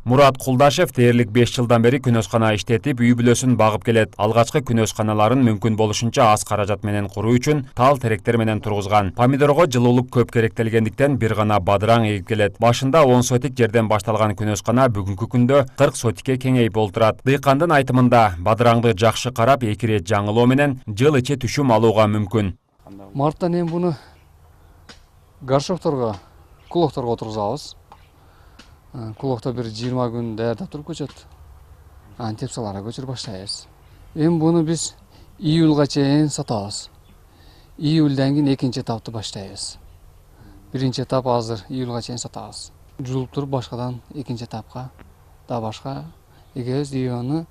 Мурат Кулдашев дээрлик 5 жылдан бери күнөскана иштетип, үй бүлөсүн багып келет. Алгачкы күнөсканаларын мүмкүн болушунча аз каражат менен куруу үчүн тал теректер менен тургузган. Помидорго жылуулук көп керектелгендиктен бир гана бадыраң эгип келет. Башында 10 сотик жерден башталган күнөскана бүгүнкү күндө 40 сотикке кеңейип олтурат. Дыйкандын айтымында бадыраңды жакшы карап, 2 рет жаңылоо менен жыл ичи түшүм алууга мүмкүн. Марттан эми буну горшокторго, кулокторго отургузабыз. Кулокто бир 20 күн даярдап туруп көчөт. Тепсаларга көчүрүп баштайбыз. Эми буну биз июлга чейин сатабыз. Июлдан кийин экинчи этапты баштайбыз. Биринчи этап азыр июлга чейин сатабыз. Жуулуп туруп башкадан экинчи этапка да башка эгебиз июлны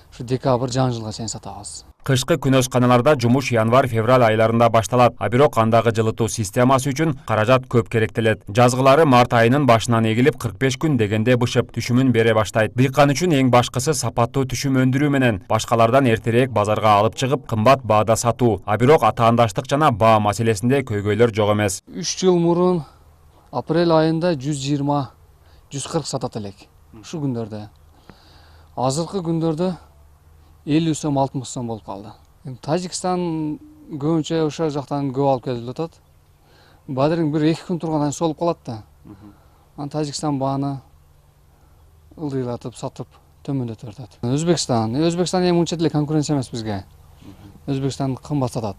ушу декабрь жаңы жылга чейин сатабыз. Кышкы күнөсканаларда жумуш январь-февраль айларында башталат. А бирок андагы жылытуу системасы үчүн каражат көп керектелет. Жазгылары март айынын башынан эгилип 45 күн дегенде бышып түшүмүн бере баштайт. Дыйкан үчүн эң башкысы сапаттуу түшүм өндүрүү менен башкалардан эртерээк базарга алып чыгып, кымбат баада сатуу. А бирок атаандаштык жана баа маселесинде көйгөйлөр жок эмес. 3 жыл мурун апрель айында 120-140 сатат элек. Ушу күндөрдө. Азыркы күндөрдө 50 сом 60 сом болуп калды. Тажикстан көбүнчө ошол жактан көп алып келип атат. Бадырың 1-2 күн тургандан кийин солуп калат да. Тажикстан бааны ылдыйлатып сатып төмөндөтүп атат. Өзбекстан эми унча деле конкуренция эмес бизге. Өзбекстан кымбат сатат.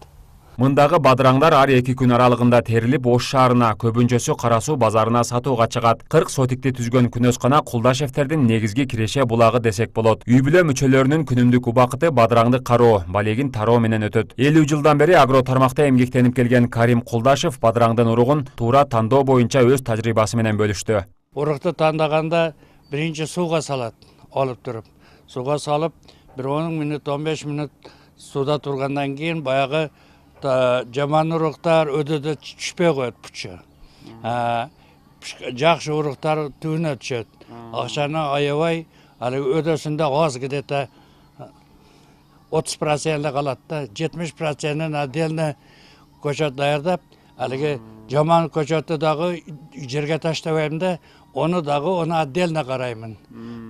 Мындагы бадыраңдар ар 2 күн аралыгында терилип, Ош шаарына, көбүнчөсү Кара Суу базарына сатууга чыгат. 40 сотикти түзгөн күнөскана Кулдашевтердин негизги киреше булагы десек болот. Үй бүлө мүчөлөрүнүн күнүмдүк убакыты бадыраңды кароо, балегин тароо менен өтөт. 50 жылдан бери агро тармакта эмгектенип келген Карим Кулдашев бадыраңдын уругун туура тандоо боюнча өз тажрыйбасы менен бөлүштү. Урукту тандаганда биринчи сууга салат, алып туруп. Сууга салып, бир 10 мүнөт, 15 мүнөт сууда тургандан кийин баягы жаман уруктар өдөдө түшпөй коет пучу. Жакшы уруктар түбүнө түшөт. Акчаны аябай, али өдөсүндө аз где-то 30% калат да, 70%-ын отдельно көчөт даярдап, алиги жаман көчөттү дагы жерге таштабайм да, оны отдельно караймын.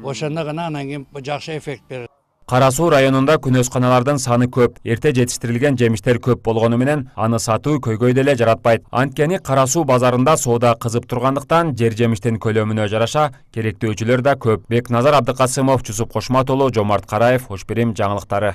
Ошондо гана анан кийин жакшы эффект берет. Кара Суу районунда күнөсканалардын саны көп. Эрте жетиштирилген жемиштер көп болгону менен аны сатуу көйгөй деле жаратпайт. Анткени Кара Суу базарында соода кызып тургандыктан жер жемиштин көлөмүнө жараша керектөөчүлөр да көп. Бекназар Абдыкасымов, Жусуп Кошмат уулу, Жомарт Караев, Ош Бирим жаңылыктары.